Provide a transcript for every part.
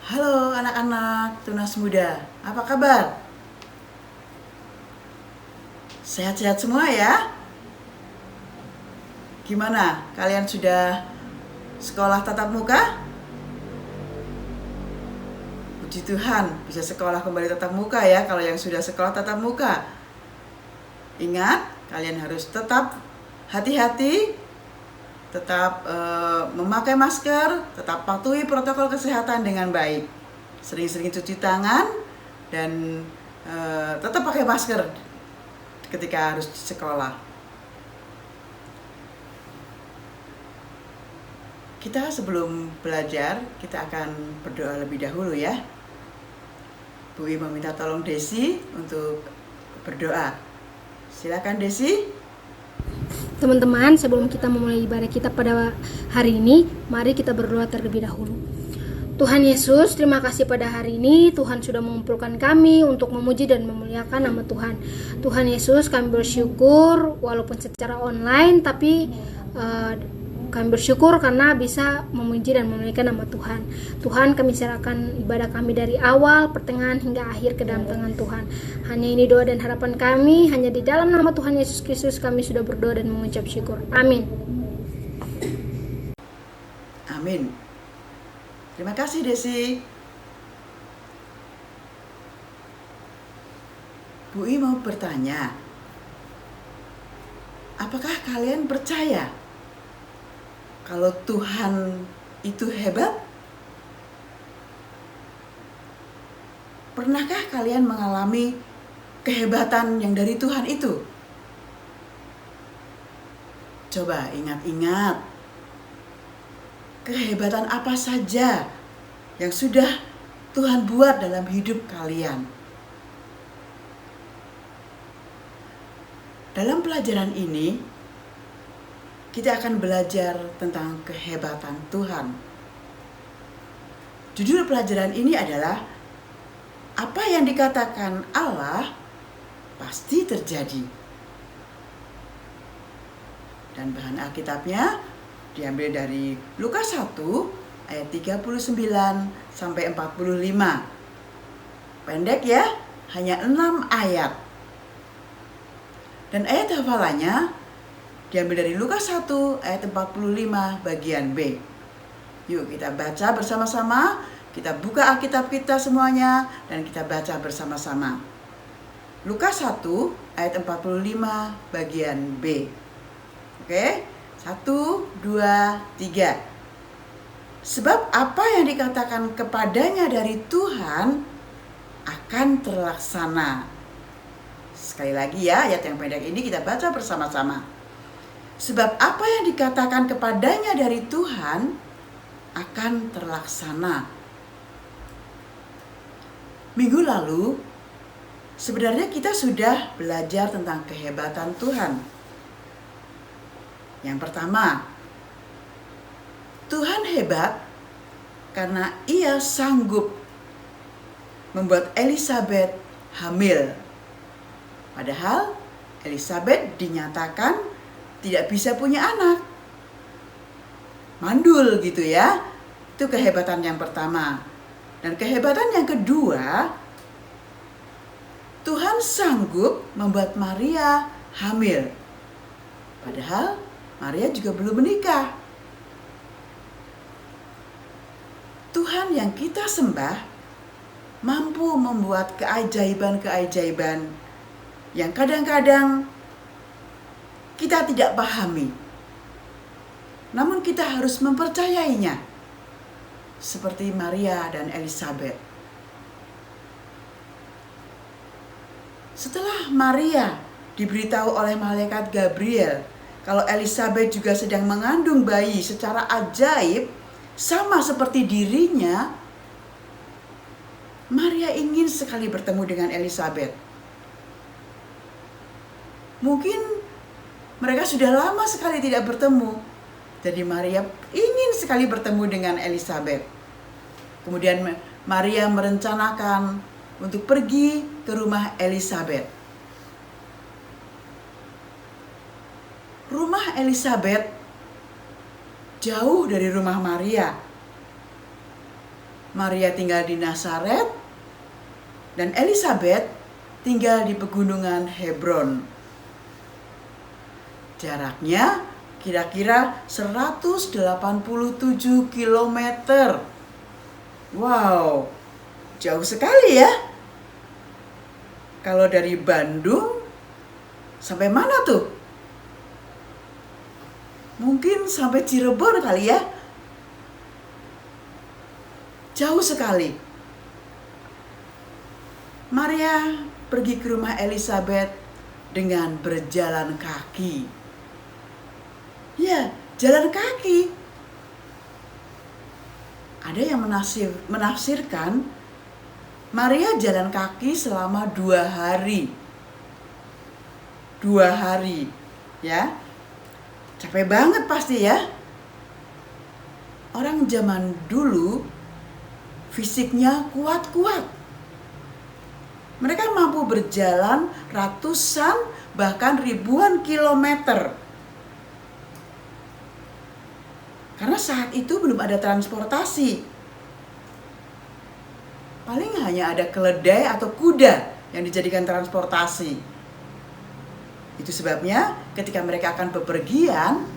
Halo anak-anak tunas muda, apa kabar? Sehat-sehat semua ya? Gimana? Kalian sudah sekolah tatap muka? Puji Tuhan, bisa sekolah kembali tatap muka ya kalau yang sudah sekolah tatap muka. Ingat, kalian harus tetap hati-hati, tetap memakai masker, tetap patuhi protokol kesehatan dengan baik. Sering-sering cuci tangan dan tetap pakai masker ketika harus di sekolah. Kita sebelum belajar, kita akan berdoa lebih dahulu ya. Bu I meminta tolong Desi untuk berdoa. Silakan Desi. Teman-teman, sebelum kita memulai ibadah kita pada hari ini, mari kita berdoa terlebih dahulu. Tuhan Yesus, terima kasih pada hari ini Tuhan sudah mengumpulkan kami untuk memuji dan memuliakan nama Tuhan. Tuhan Yesus, kami bersyukur walaupun secara online, tapi kami bersyukur karena bisa memuji dan memuliakan nama Tuhan. Tuhan, kami serahkan ibadah kami dari awal, pertengahan hingga akhir ke dalam tangan Tuhan. Hanya ini doa dan harapan kami, hanya di dalam nama Tuhan Yesus Kristus kami sudah berdoa dan mengucap syukur. Amin. Amin. Terima kasih Desi. Bu I mau bertanya, apakah kalian percaya kalau Tuhan itu hebat? Pernahkah kalian mengalami kehebatan yang dari Tuhan itu? Coba ingat-ingat, kehebatan apa saja yang sudah Tuhan buat dalam hidup kalian. Dalam pelajaran ini, kita akan belajar tentang kehebatan Tuhan. Judul pelajaran ini adalah apa yang dikatakan Allah pasti terjadi. Dan bahan Alkitabnya diambil dari Lukas 1 ayat 39 sampai 45. Pendek ya, hanya 6 ayat. Dan ayat hafalannya diambil dari Lukas 1 ayat 45 bagian B. Yuk kita baca bersama-sama, kita buka Alkitab kita semuanya dan kita baca bersama-sama. Lukas 1 ayat 45 bagian B. Oke, 1, 2, 3. Sebab apa yang dikatakan kepadanya dari Tuhan akan terlaksana. Sekali lagi ya, ayat yang pendek ini kita baca bersama-sama. Sebab apa yang dikatakan kepadanya dari Tuhan akan terlaksana. Minggu lalu, sebenarnya kita sudah belajar tentang kehebatan Tuhan. Yang pertama, Tuhan hebat karena Ia sanggup membuat Elizabeth hamil. Padahal Elizabeth dinyatakan tidak bisa punya anak. Mandul gitu ya. Itu kehebatan yang pertama. Dan kehebatan yang kedua, Tuhan sanggup membuat Maria hamil. Padahal Maria juga belum menikah. Tuhan yang kita sembah mampu membuat keajaiban-keajaiban yang kadang-kadang kita tidak pahami. Namun kita harus mempercayainya. Seperti Maria dan Elizabeth. Setelah Maria diberitahu oleh malaikat Gabriel kalau Elizabeth juga sedang mengandung bayi secara ajaib, sama seperti dirinya, Maria ingin sekali bertemu dengan Elizabeth. Mungkin mereka sudah lama sekali tidak bertemu. Jadi Maria ingin sekali bertemu dengan Elizabeth. Kemudian Maria merencanakan untuk pergi ke rumah Elizabeth. Rumah Elizabeth jauh dari rumah Maria. Maria tinggal di Nazaret dan Elizabeth tinggal di pegunungan Hebron. Jaraknya kira-kira 187 km. Wow, jauh sekali ya. Kalau dari Bandung sampai mana tuh? Mungkin sampai Cirebon kali ya. Jauh sekali. Maria pergi ke rumah Elizabeth dengan berjalan kaki. Ya, jalan kaki. Ada yang menafsirkan Maria jalan kaki selama 2 hari. 2 hari, ya. Capek banget pasti ya. Orang zaman dulu fisiknya kuat-kuat. Mereka mampu berjalan ratusan bahkan ribuan kilometer. Karena saat itu belum ada transportasi. Paling hanya ada keledai atau kuda yang dijadikan transportasi. Itu sebabnya ketika mereka akan bepergian,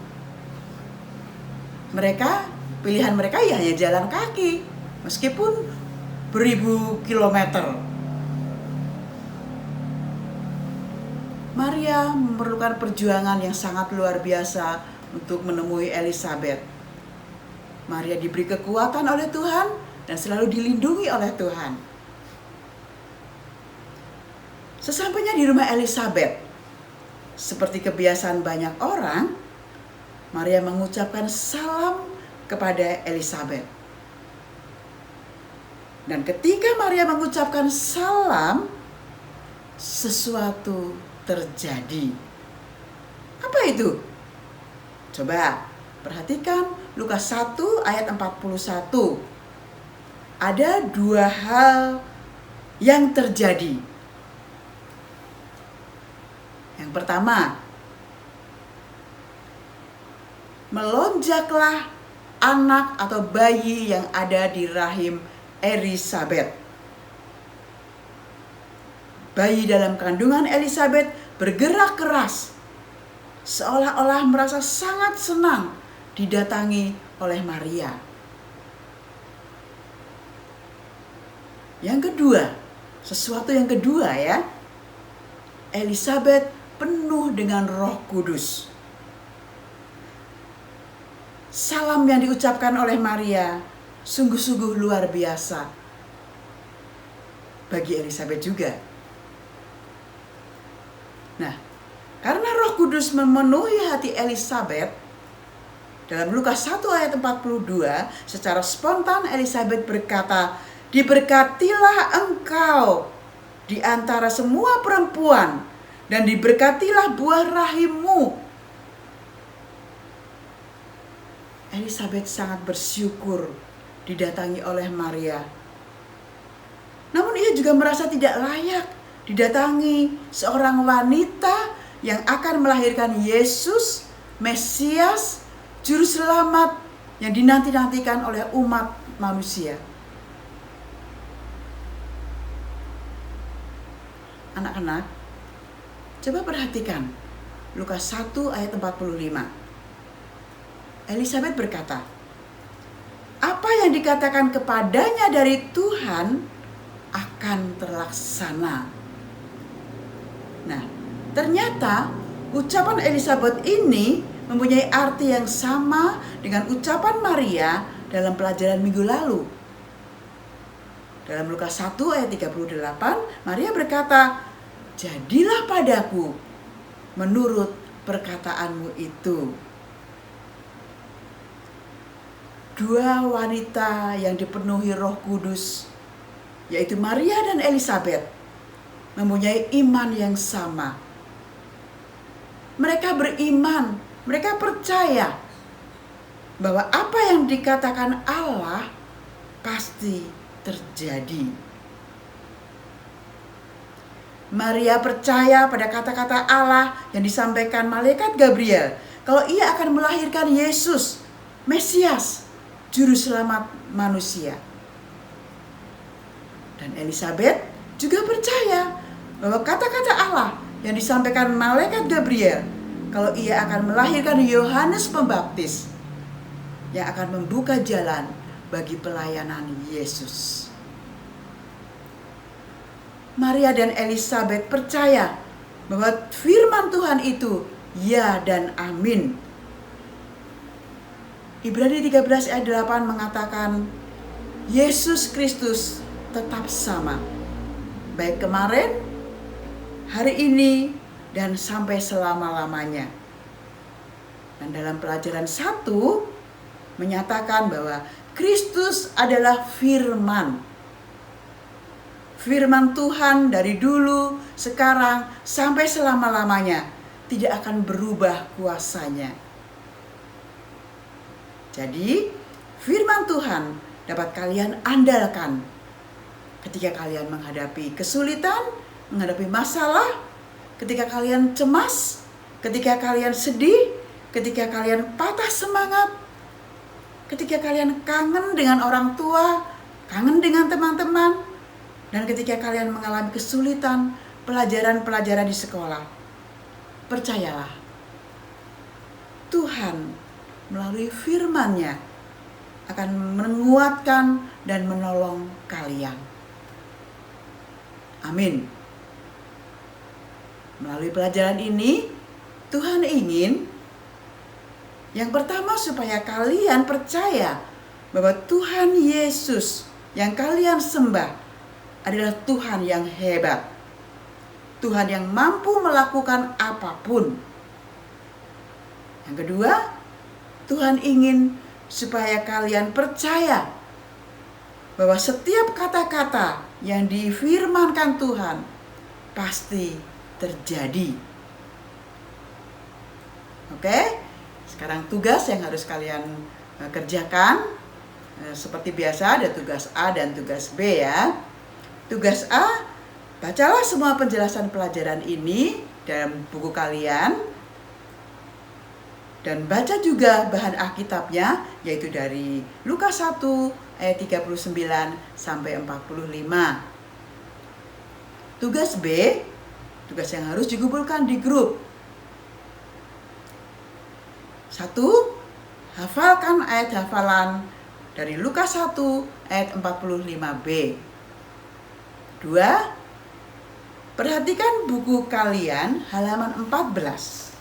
pilihan mereka ya hanya jalan kaki, meskipun beribu kilometer. Maria memerlukan perjuangan yang sangat luar biasa untuk menemui Elizabeth. Maria diberi kekuatan oleh Tuhan dan selalu dilindungi oleh Tuhan. Sesampainya di rumah Elizabeth, seperti kebiasaan banyak orang, Maria mengucapkan salam kepada Elizabeth. Dan ketika Maria mengucapkan salam, sesuatu terjadi. Apa itu? Coba perhatikan Lukas 1 ayat 41. Ada 2 hal yang terjadi. Yang pertama, melonjaklah anak atau bayi yang ada di rahim Elizabeth. Bayi dalam kandungan Elizabeth bergerak keras, seolah-olah merasa sangat senang didatangi oleh Maria. Yang kedua, sesuatu yang kedua ya, Elizabeth penuh dengan Roh Kudus. Salam yang diucapkan oleh Maria sungguh-sungguh luar biasa bagi Elizabeth juga. Nah, karena Roh Kudus memenuhi hati Elizabeth, dalam Lukas 1 ayat 42, secara spontan Elizabeth berkata, "Diberkatilah engkau di antara semua perempuan, dan diberkatilah buah rahimmu." Elizabeth sangat bersyukur didatangi oleh Maria. Namun ia juga merasa tidak layak didatangi seorang wanita yang akan melahirkan Yesus, Mesias, Juru Selamat yang dinanti-nantikan oleh umat manusia. Anak-anak, coba perhatikan Lukas 1 ayat 45. Elizabeth berkata, "Apa yang dikatakan kepadanya dari Tuhan akan terlaksana." Nah, ternyata ucapan Elizabeth ini mempunyai arti yang sama dengan ucapan Maria dalam pelajaran minggu lalu. Dalam Lukas 1 ayat 38, Maria berkata, "Jadilah padaku menurut perkataanmu itu." 2 wanita yang dipenuhi Roh Kudus, yaitu Maria dan Elizabeth, mempunyai iman yang sama. Mereka beriman, mereka percaya bahwa apa yang dikatakan Allah pasti terjadi. Maria percaya pada kata-kata Allah yang disampaikan malaikat Gabriel, kalau ia akan melahirkan Yesus, Mesias, Juru Selamat manusia. Dan Elizabeth juga percaya bahwa kata-kata Allah yang disampaikan malaikat Gabriel kalau ia akan melahirkan Yohanes Pembaptis yang akan membuka jalan bagi pelayanan Yesus. Maria dan Elizabeth percaya bahwa firman Tuhan itu ya dan amin. Ibrani 13 ayat 8 mengatakan Yesus Kristus tetap sama, baik kemarin, hari ini, dan sampai selama-lamanya. Dan dalam pelajaran 1 menyatakan bahwa Kristus adalah firman. Firman Tuhan dari dulu, sekarang, sampai selama-lamanya tidak akan berubah kuasanya. Jadi, firman Tuhan dapat kalian andalkan ketika kalian menghadapi kesulitan, menghadapi masalah, ketika kalian cemas, ketika kalian sedih, ketika kalian patah semangat, ketika kalian kangen dengan orang tua, kangen dengan teman-teman, dan ketika kalian mengalami kesulitan, pelajaran-pelajaran di sekolah. Percayalah, Tuhan melalui firman-Nya akan menguatkan dan menolong kalian. Amin. Melalui pelajaran ini, Tuhan ingin yang pertama supaya kalian percaya bahwa Tuhan Yesus yang kalian sembah adalah Tuhan yang hebat. Tuhan yang mampu melakukan apapun. Yang kedua, Tuhan ingin supaya kalian percaya bahwa setiap kata-kata yang difirmankan Tuhan pasti terjadi. Oke? Sekarang tugas yang harus kalian kerjakan. Seperti biasa ada tugas A dan tugas B ya. Tugas A, bacalah semua penjelasan pelajaran ini dalam buku kalian. Dan baca juga bahan Alkitabnya, yaitu dari Lukas 1 ayat 39 sampai 45. Tugas B, tugas yang harus dikumpulkan di grup. 1. Hafalkan ayat hafalan dari Lukas 1 ayat 45b. 2. Perhatikan buku kalian halaman 14.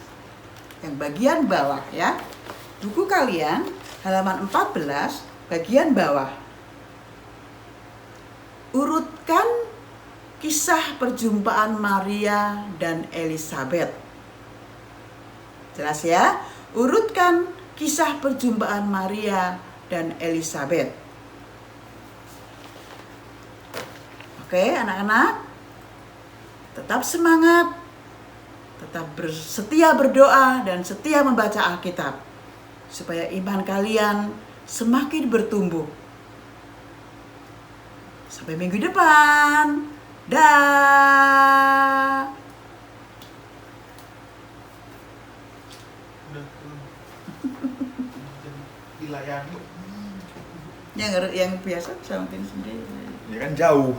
Yang bagian bawah ya. Buku kalian halaman 14 bagian bawah. Urutkan kisah perjumpaan Maria dan Elizabeth. Jelas ya? Urutkan kisah perjumpaan Maria dan Elizabeth. Oke, anak-anak. Tetap semangat. Tetap setia berdoa dan setia membaca Alkitab supaya iman kalian semakin bertumbuh. Sampai minggu depan. Dah. Dilayani. Yang biasa sama sendiri. Ya kan jauh.